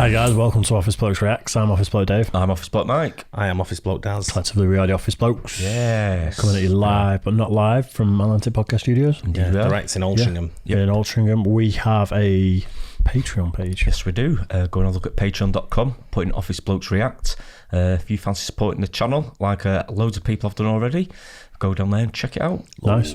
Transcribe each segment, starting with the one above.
Hi guys, welcome to Office Blokes Reacts. I'm Office Bloke Dave. I'm Office Bloke Mike. I am Office Bloke Daz. Collectively we are the Office Blokes. Yes. Coming at you live, but not live, from Atlantic Podcast Studios. Yeah, direct in Altrincham. Yeah, in Altrincham. We have a Patreon page. Yes, we do. Go and have a look at patreon.com, put in Office Blokes React. If you fancy supporting the channel, like loads of people have done already, go down there and check it out. Nice.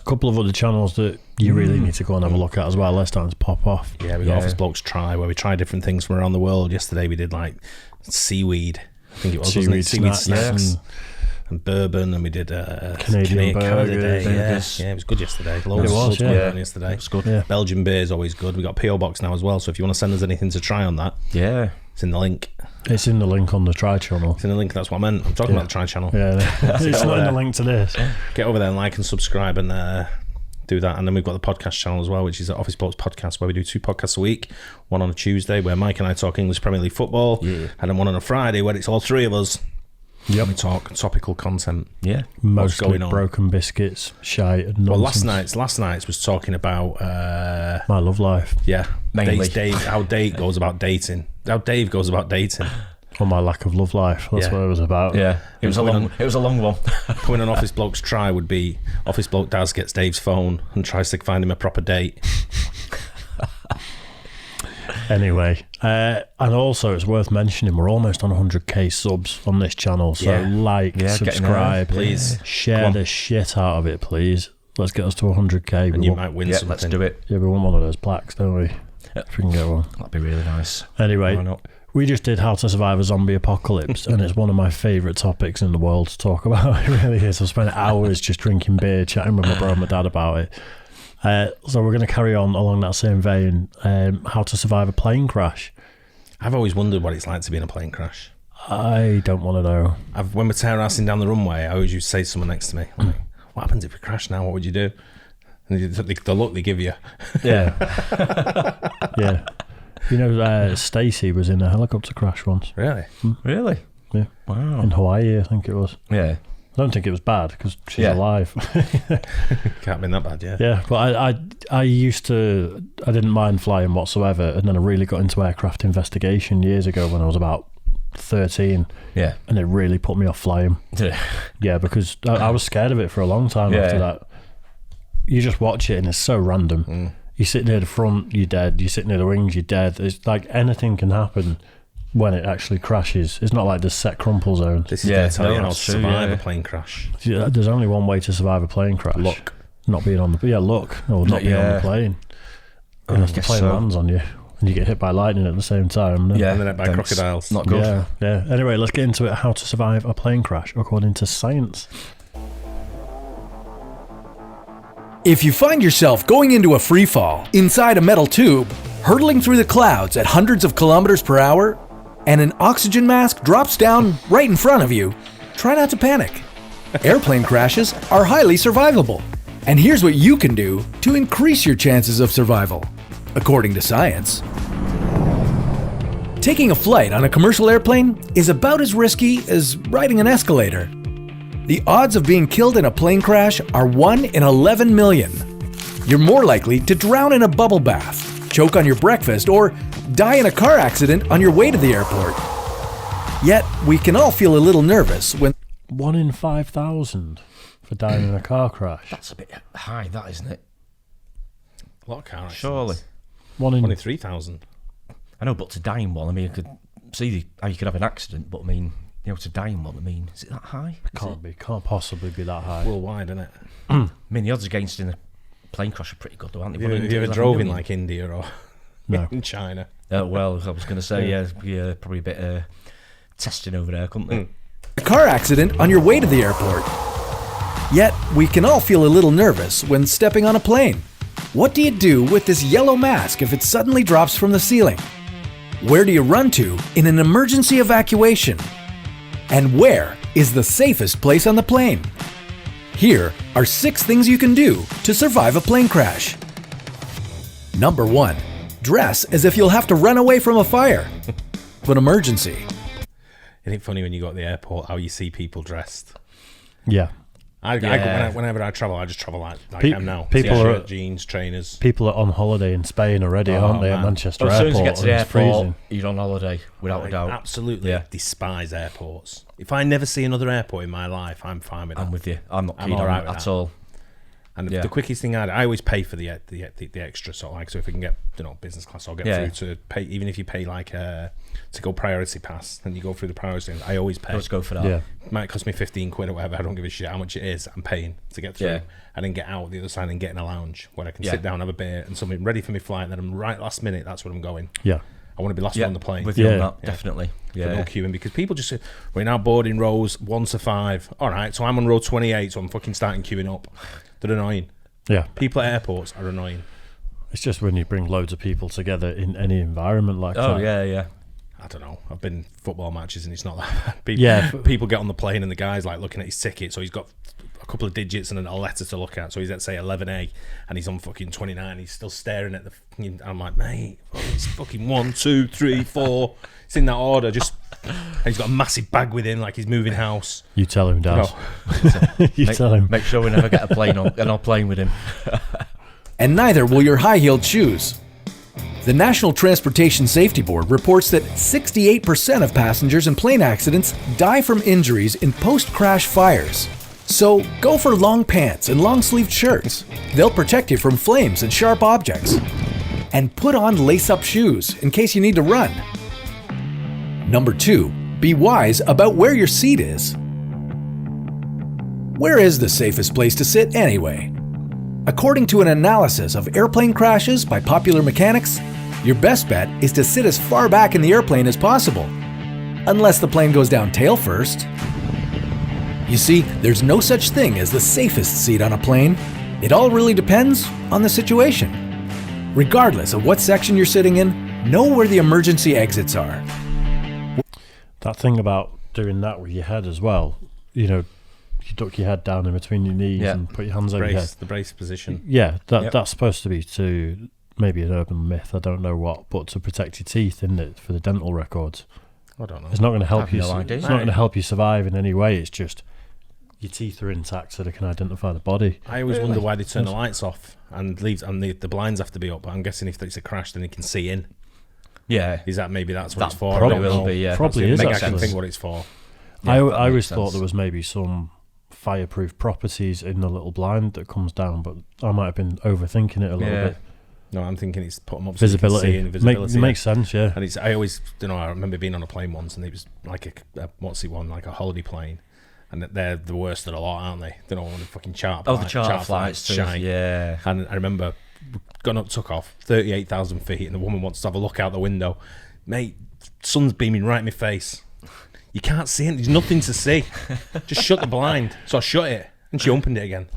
Couple of other channels that you really need to go and have a look at as well. Let's time to pop off. Yeah, we got Office Blokes Try, where we try different things from around the world. Yesterday we did like seaweed. I think it was Seaweed snacks yes. and bourbon, and we did Canadian Canada Day. burgers. Yeah, it was good yesterday. It was, yeah. Going on yesterday. It was good. Yeah. Belgian beer is always good. We got PO box now as well. So if you want to send us anything to try on that, Yeah. it's in the link. It's in the link on the Try channel. It's in the link. That's what I meant. I'm talking about the Try channel. Yeah, it's not in the link to this. Get over there and like and subscribe and do that. And then we've got the podcast channel as well, which is the Office Blokes Podcast, where we do 2 podcasts a week. One on a Tuesday where Mike and I talk English Premier League football, and then one on a Friday where it's all three of us. Yep. We talk topical content. Yeah. Mostly going on? Broken biscuits, shite and Well, nonsense. last night's was talking about My love life. Mainly. how Dave goes about dating. How Dave goes about dating. Or my lack of love life. That's what it was about. Yeah. It was a long one. Coming on Office Blokes Try would be Office Bloke Daz gets Dave's phone and tries to find him a proper date. Anyway, and also it's worth mentioning we're almost on 100k subs on this channel, so subscribe, please, share the shit out of it, please. Let's get us to 100k. And you might win something. Let's do it. Yeah, we want one of those plaques, don't we? If we can get one. That'd be really nice. Anyway, Why not? we just did How to Survive a Zombie Apocalypse, and it's one of my favourite topics in the world to talk about. It really is. I've spent hours just drinking beer, chatting with my brother and my dad about it. So we're going to carry on along that same vein. How to survive a plane crash. I've always wondered what it's like to be in a plane crash. I don't want to know. When we're terracing down the runway, I always used to say to someone next to me, like, what happens if we crash now? What would you do? And the look they give you. Yeah. Yeah. You know, Stacey was in a helicopter crash once. Really? Really? Yeah. Wow. In Hawaii, I think it was. Yeah. I don't think it was bad because she's alive. Can't have been that bad, yeah. Yeah, but I didn't mind flying whatsoever, and then I really got into aircraft investigation years ago when I was about 13. Yeah. And it really put me off flying. Yeah, because I was scared of it for a long time after that. You just watch it and it's so random. You sit near the front, you're dead. You sit near the wings, you're dead. It's like anything can happen when it actually crashes. It's not like the set crumple zone. This is going to tell you how to survive a plane crash. Yeah, there's only one way to survive a plane crash. Luck. Not being on the luck, or not being on the plane. Unless the plane lands on you and you get hit by lightning at the same time. And then hit by crocodiles. Not good. Yeah. Anyway, let's get into it. How to survive a plane crash according to science. If you find yourself going into a free fall inside a metal tube, hurtling through the clouds at hundreds of kilometers per hour, and an oxygen mask drops down right in front of you, try not to panic. Airplane crashes are highly survivable, and here's what you can do to increase your chances of survival, according to science. Taking a flight on a commercial airplane is about as risky as riding an escalator. The odds of being killed in a plane crash are 1 in 11 million. You're more likely to drown in a bubble bath, choke on your breakfast, or die in a car accident on your way to the airport. Yet, we can all feel a little nervous when 1 in 5,000 for dying in a car crash. That's a bit high, that, isn't it? A lot of car accidents. Surely. 1 in 3,000. I know, but to die in one, I mean, I could see how you could have an accident, but I mean, to die in one, I mean, is it that high? Can't possibly be that high. Worldwide, isn't it? I mean, the odds against in a plane crash are pretty good, though, aren't they? Have you ever drove in like India or in China? Well, I was going to say, yeah, probably a bit testing over there, couldn't they? a car accident on your way to the airport. Yet, we can all feel a little nervous when stepping on a plane. What do you do with this yellow mask if it suddenly drops from the ceiling? Where do you run to in an emergency evacuation? And where is the safest place on the plane? Here are 6 things you can do to survive a plane crash. Number 1. Dress as if you'll have to run away from a fire. An emergency. Isn't it funny when you go to the airport how you see people dressed? Yeah. Whenever I travel, I just travel like I am now. People are jeans, trainers. People are on holiday in Spain already, aren't they? At Manchester Airport. As soon as you get to the airport, freezing. you're on holiday without a doubt. Absolutely despise airports. If I never see another airport in my life, I'm fine with that. I'm with you. I'm not keen all on right that at all. And the quickest thing I always pay for the extra, so like, so if we can get business class, I'll get through to pay. Even if you pay like to go priority pass, and you go through the priority things, I always pay. Let's go for that. Yeah. It might cost me 15 quid or whatever. I don't give a shit how much it is. I'm paying to get through, and then get out the other side and get in a lounge where I can sit down, have a beer, and something ready for my flight. And then I'm right last minute. That's when I'm going. Yeah. I want to be last one on the plane. With you on that, definitely. Yeah. No queuing, because people just say, we're now boarding rows 1 to 5. All right, so I'm on row 28, so I'm fucking starting queuing up. They're annoying. Yeah. People at airports are annoying. It's just when you bring loads of people together in any environment like that. Oh, yeah. I don't know. I've been football matches and it's not that bad. People get on the plane and the guy's like looking at his ticket, so he's got a couple of digits and a letter to look at. So he's at, say, 11A, and he's on fucking 29. He's still staring at the fucking... I'm like, mate, it's fucking 1, 2, 3, 4. It's in that order. Just... And he's got a massive bag with him, like he's moving house. You tell him, Dad. Tell him. Make sure we never get a plane on and not playing with him. And neither will your high-heeled shoes. The National Transportation Safety Board reports that 68% of passengers in plane accidents die from injuries in post-crash fires. So go for long pants and long-sleeved shirts. They'll protect you from flames and sharp objects. And put on lace-up shoes in case you need to run. Number 2, be wise about where your seat is. Where is the safest place to sit anyway? According to an analysis of airplane crashes by Popular Mechanics, your best bet is to sit as far back in the airplane as possible, unless the plane goes down tail first. You see, there's no such thing as the safest seat on a plane. It all really depends on the situation. Regardless of what section you're sitting in, know where the emergency exits are. That thing about doing that with your head as well, you duck your head down in between your knees and put your hands over your head. The brace position. Yeah, that's supposed to be to maybe an urban myth, I don't know what, but to protect your teeth, isn't it, for the dental records? I don't know. It's not going to help you. No idea. It's not going to help you survive in any way. It's just your teeth are intact, so they can identify the body. I always wonder why they turn the lights off and leave, and the blinds have to be up. But I'm guessing if it's a crash, then they can see in. Yeah. Is that maybe that's what it's for? Probably will be. Yeah. Probably is. I can think what it's for. I always thought there was maybe some fireproof properties in the little blind that comes down, but I might have been overthinking it a little bit. No, I'm thinking it's put them up visibility. So you can see visibility. Makes sense, yeah. And I always, I remember being on a plane once, and it was like like a holiday plane, and they're the worst of the lot, aren't they? They don't want to fucking charter. The charter flights, yeah. And I remember gone up, took off 38,000 feet, and the woman wants to have a look out the window. Mate, sun's beaming right in my face. You can't see it. There's nothing to see. Just shut the blind. So I shut it, and she opened it again.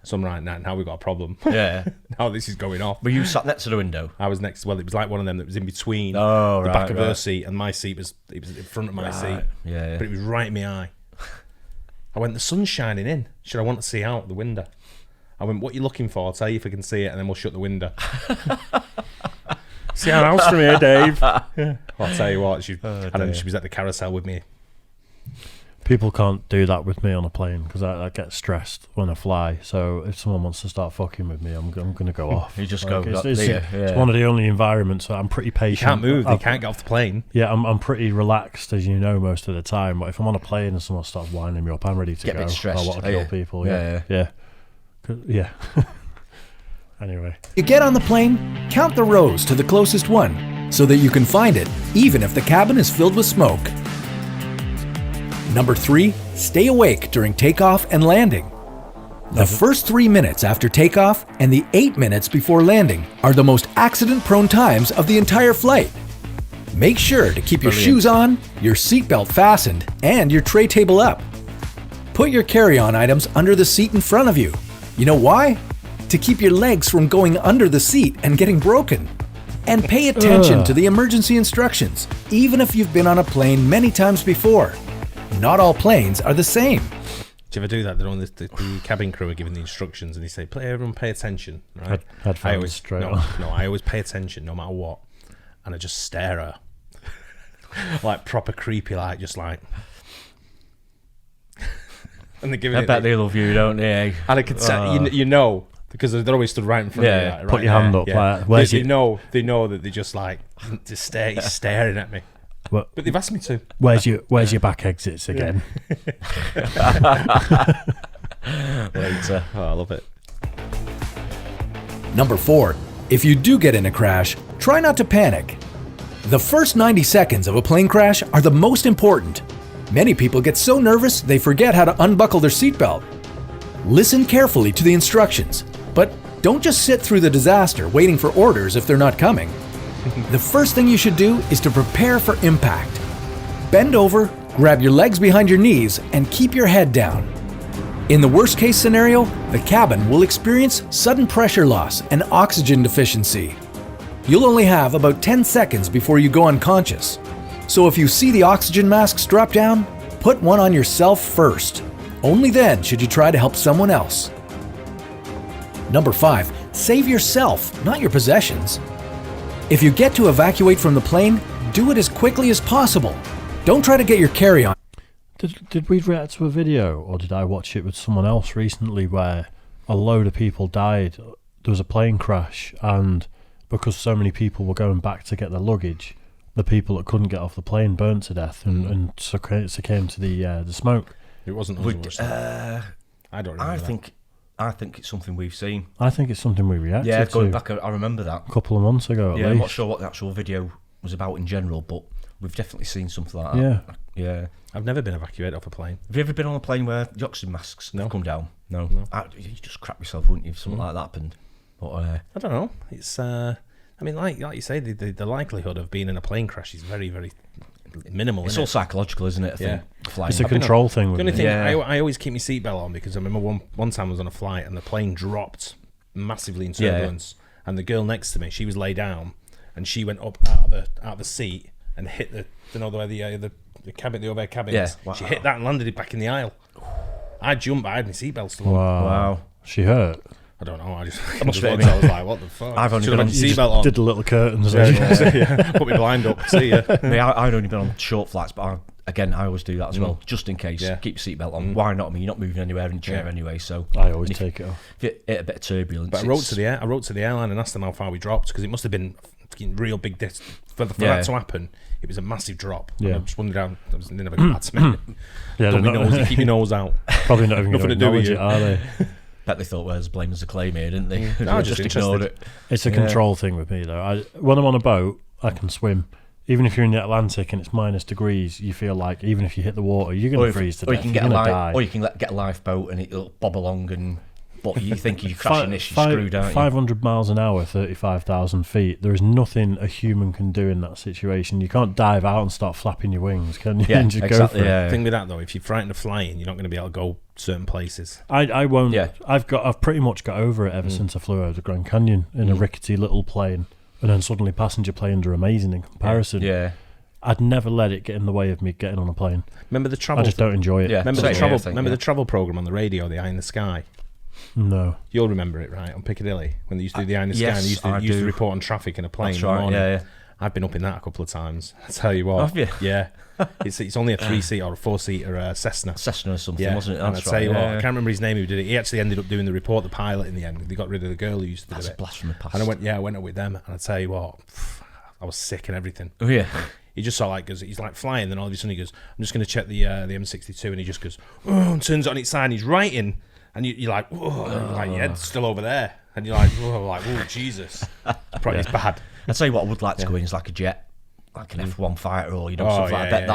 So I'm right, now we've got a problem. Yeah. Now this is going off. Were you sat next to the window? I was next. Well, it was like one of them that was in between the back of her seat and my seat. Was in front of my seat. Yeah. But it was right in my eye. I went, the sun's shining in. Should I want to see out the window? I went, what are you looking for? I'll tell you if I can see it, and then we'll shut the window. See our house from here, Dave. Yeah. Well, I'll tell you what. And then she was at the carousel with me. People can't do that with me on a plane because I get stressed when I fly. So if someone wants to start fucking with me, I'm going to go off. You just go. It's one of the only environments where I'm pretty patient. You can't move. They can't get off the plane. Yeah, I'm pretty relaxed, as you know, most of the time. But if I'm on a plane and someone starts winding me up, I'm ready to get go. A bit stressed. I want to kill people. Yeah. Anyway. You get on the plane, count the rows to the closest one so that you can find it, even if the cabin is filled with smoke. Number 3, stay awake during takeoff and landing. The first 3 minutes after takeoff and the 8 minutes before landing are the most accident-prone times of the entire flight. Make sure to keep your shoes on, your seatbelt fastened, and your tray table up. Put your carry-on items under the seat in front of you. You know why? To keep your legs from going under the seat and getting broken. And pay attention to the emergency instructions, even if you've been on a plane many times before. Not all planes are the same. Do you ever do that? The cabin crew are giving the instructions and they say, everyone pay attention. Right? I always pay attention no matter what. And I just stare at her. Like proper creepy, just like... And they're giving I bet they love you, don't they? And I could say, you know, because they're always stood right in front of you. Like, put your hand up. Like, they know that they're just like, just staring at me. Well, but they've asked me to. Where's your back exits again? Later. Oh, I love it. Number 4. If you do get in a crash, try not to panic. The first 90 seconds of a plane crash are the most important. Many people get so nervous they forget how to unbuckle their seatbelt. Listen carefully to the instructions, but don't just sit through the disaster waiting for orders if they're not coming. The first thing you should do is to prepare for impact. Bend over, grab your legs behind your knees, and keep your head down. In the worst case scenario, the cabin will experience sudden pressure loss and oxygen deficiency. You'll only have about 10 seconds before you go unconscious. So if you see the oxygen masks drop down, put one on yourself first. Only then should you try to help someone else. Number 5, save yourself, not your possessions. If you get to evacuate from the plane, do it as quickly as possible. Don't try to get your carry-on. Did we react to a video, or did I watch it with someone else recently where a load of people died? There was a plane crash, and because so many people were going back to get their luggage, the people that couldn't get off the plane burnt to death and succumbed to the smoke. It wasn't us. I don't remember. I think it's something we've seen. I think it's something we reacted to. Yeah, going back, I remember that. A couple of months ago, at least. I'm not sure what the actual video was about in general, but we've definitely seen something like that. Yeah. I've never been evacuated off a plane. Have you ever been on a plane where the oxygen masks come down? No. You just crap yourself, wouldn't you, if something like that happened? But, I don't know. It's, I mean, like you say, the likelihood of being in a plane crash is very, very minimal. It's all psychological, isn't it? I think, flying. It's a control thing. The only thing, I always keep my seatbelt on because I remember one time I was on a flight and the plane dropped massively in turbulence, and the girl next to me, she was laid down, and she went up out of the seat and hit the cabin, the overhead cabin. Yeah. Wow. She hit that and landed it back in the aisle. I jumped, but I had my seatbelt still on. Wow. She hurt. I don't know. I was like, what the fuck? I've only been on seatbelt on. Did the little curtains. Put my blind up. See ya. I'd only been on short flights, but I always do that as well, just in case. Yeah. Keep your seatbelt on. Why not? I mean, you're not moving anywhere in your chair anyway, so I always take it off. If you hit a bit of turbulence. But I wrote to the airline and asked them how far we dropped, because it must have been real big for that to happen. It was a massive drop. Yeah. I just wondered how. They never got back to me. Keep your nose out. Probably not even going to acknowledge it, are they? Bet they thought, where's blame as a claim here, didn't they? No, just ignored it. It's a control thing with me, though. When I'm on a boat, I can swim. Even if you're in the Atlantic and it's -degrees, you feel like even if you hit the water, you're going to freeze to death. Or you can die. Or you can get a lifeboat and it'll bob along and... But you think you're crashing this, you're screwed, aren't you? 500 miles an hour, 35,000 feet. There is nothing a human can do in that situation. You can't dive out and start flapping your wings, can you? Yeah, just exactly. Go for it. The thing with that, though, if you're frightened of flying, you're not going to be able to go certain places. I won't. Yeah. I've pretty much got over it ever since I flew over the Grand Canyon in a rickety little plane, and then suddenly passenger planes are amazing in comparison. Yeah. I'd never let it get in the way of me getting on a plane. Remember the travel? I just don't enjoy it. Yeah. Remember the travel program on the radio, The Eye in the Sky? No. You'll remember it, right? On Piccadilly, when they used to do The Eye in the Sky, and they used to report on traffic in a plane. That's right, yeah. I've been up in that a couple of times. I tell you what. Have you? Yeah. It's only a 3-seat or a 4-seater Cessna. Cessna or something, wasn't it? And I tell you what, I can't remember his name who did it. He actually ended up doing the report, the pilot, in the end. They got rid of the girl who used to do it. That's a blast from the past. And I went up with them, and I tell you what, I was sick and everything. Oh, yeah. He just saw he's like flying, then all of a sudden he goes, I'm just going to check the M62, and he just goes, and turns it on its side, and he's writing, and you're like, like your head's still over there, and you're like, oh Jesus, probably it's bad. I'd tell you what I would like to go in is like a jet, like an F1 fighter, or something like that.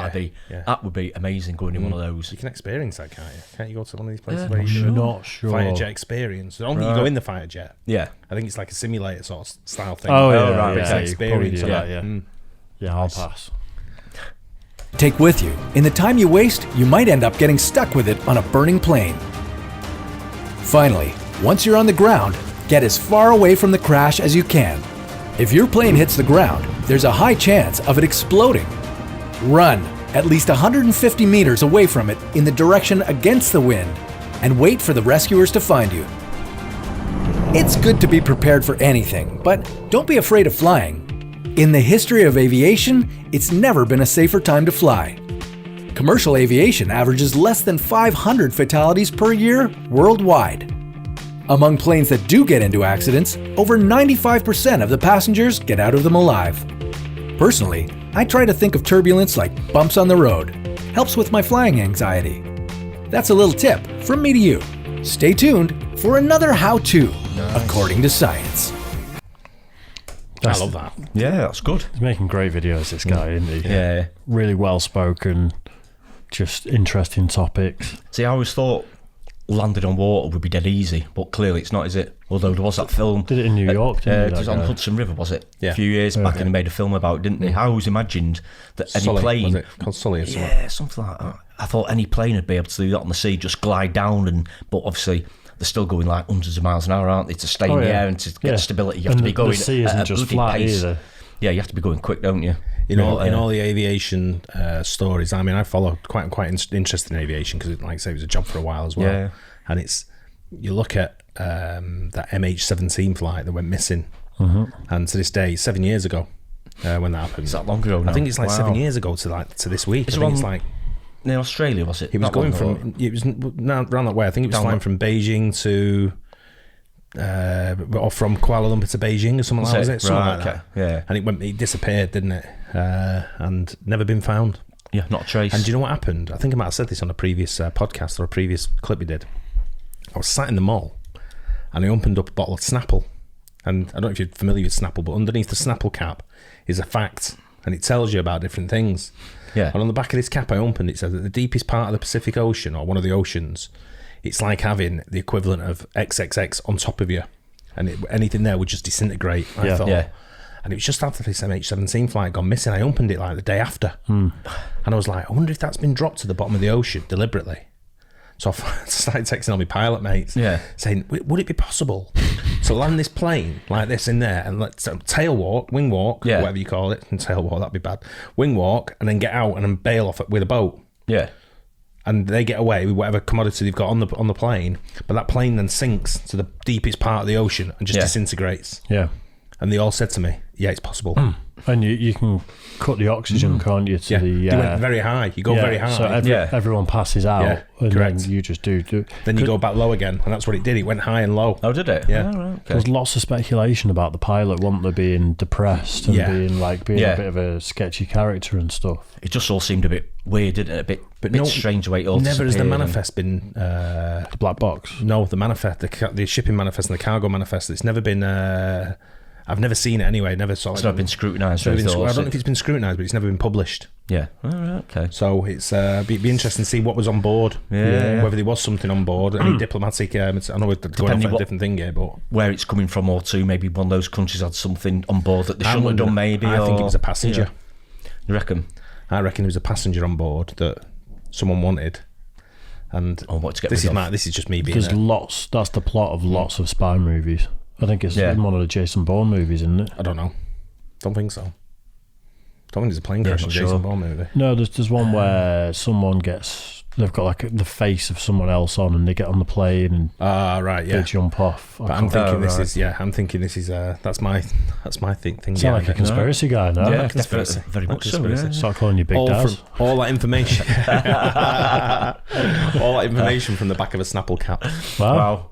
That would be amazing going in one of those. You can experience that, can't you? Can't you go to one of these places where you're not sure fighter jet experience? Only you go in the fighter jet. Yeah, I think it's like a simulator sort of style thing. Oh yeah, right. Experience. Yeah, I'll pass. Take with you. In the time you waste, you might end up getting stuck with it on a burning plane. Finally, once you're on the ground, get as far away from the crash as you can. If your plane hits the ground, there's a high chance of it exploding. Run at least 150 meters away from it in the direction against the wind and wait for the rescuers to find you. It's good to be prepared for anything, but don't be afraid of flying. In the history of aviation, it's never been a safer time to fly. Commercial aviation averages less than 500 fatalities per year worldwide. Among planes that do get into accidents, over 95% of the passengers get out of them alive. Personally, I try to think of turbulence like bumps on the road. Helps with my flying anxiety. That's a little tip from me to you. Stay tuned for another how-to, according to science. I love that. Yeah, that's good. He's making great videos, this guy, isn't he? Yeah. Really well spoken, just interesting topics. See, I always thought landing on water would be dead easy, but clearly it's not, is it? Although there was that film. Did it in New York, didn't it he? was on Hudson River, was it? Yeah. A few years back, and he made a film about it, didn't he? I always imagined that any Sully, plane. was it called Sully or something? Yeah, something like that. I thought any plane would be able to do that on the sea, just glide down, but obviously they're still going like hundreds of miles an hour, aren't they? To stay in the air and to get stability, you have to be going the sea isn't at a just bloody flat pace. either. Yeah, you have to be going quick, don't you? In all the aviation stories, I mean, I follow quite interested in aviation because, like I say, it was a job for a while as well. Yeah. And you look at that MH17 flight that went missing, and to this day, 7 years ago, when that happened. Is that long ago now? I think it's like 7 years ago to this week. I think it's like near Australia, was it? he was going from. It was around that way. I think it was flying from Beijing to. Or from Kuala Lumpur to Beijing or something like that, was it? Something like that. Yeah. And it disappeared, didn't it? And never been found. Yeah, not a trace. And do you know what happened? I think I might have said this on a previous podcast or a previous clip we did. I was sat in the mall and I opened up a bottle of Snapple. And I don't know if you're familiar with Snapple, but underneath the Snapple cap is a fact and it tells you about different things. Yeah. And on the back of this cap I opened, it says that the deepest part of the Pacific Ocean, or one of the oceans, it's like having the equivalent of XXX on top of you. And anything there would just disintegrate, I thought. Yeah. And it was just after this MH17 flight gone missing. I opened it like the day after. And I was like, I wonder if that's been dropped to the bottom of the ocean deliberately. So I started texting all my pilot mates, saying, would it be possible to land this plane like this in there and let's tail walk, wing walk, whatever you call it, and tail walk, that'd be bad, wing walk, and then get out and then bail off with a boat. Yeah. And they get away with whatever commodity they've got on the plane, but that plane then sinks to the deepest part of the ocean and just disintegrates. Yeah. And they all said to me, yeah, it's possible. And you can cut the oxygen, can't you? To the you went very high. You go very high. So everyone passes out, and correct. then you just do. Then you go back low again, and that's what it did. It went high and low. Oh, did it? Yeah. Oh, right, okay. There's lots of speculation about the pilot, wasn't there, being depressed and being a bit of a sketchy character and stuff. It just all seemed a bit weird, didn't it? A bit strange the way it all never has the disappeared manifest been the black box. No, the manifest, the shipping manifest and the cargo manifest. It's never been. I've never seen it anyway. Never saw it. It's not been scrutinised. I don't know if it's been scrutinised, but it's never been published. Yeah. Oh, right, okay. So it's be interesting to see what was on board. Yeah. Whether there was something on board, any diplomatic. I know we're going off on a different thing here, but where it's coming from, or two, maybe one of those countries had something on board that they shouldn't have done. Maybe I think it was a passenger. Yeah. You reckon? I reckon it was a passenger on board that someone wanted. And what to get this is just me being. Because that's the plot of lots of spy movies. I think it's in one of the Jason Bourne movies, isn't it? I don't know. Don't think so. Don't think there's a plane crash in a Jason Bourne movie. No, there's one where someone they've got like the face of someone else on, and they get on the plane and they jump off. But I'm thinking this is that's my thing. Sound like a conspiracy guy now. Yeah, conspiracy. Very much so. Yeah. Start calling you Big Daz. All that information. All that information from the back of a Snapple cap. Wow.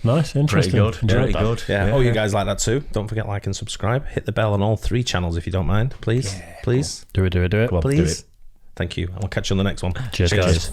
Nice, interesting. Pretty good. Yeah. Oh, you guys like that too? Don't forget like and subscribe. Hit the bell on all 3 channels if you don't mind, please. Please. Do it. Please. Thank you. I'll catch you on the next one. Cheers, guys.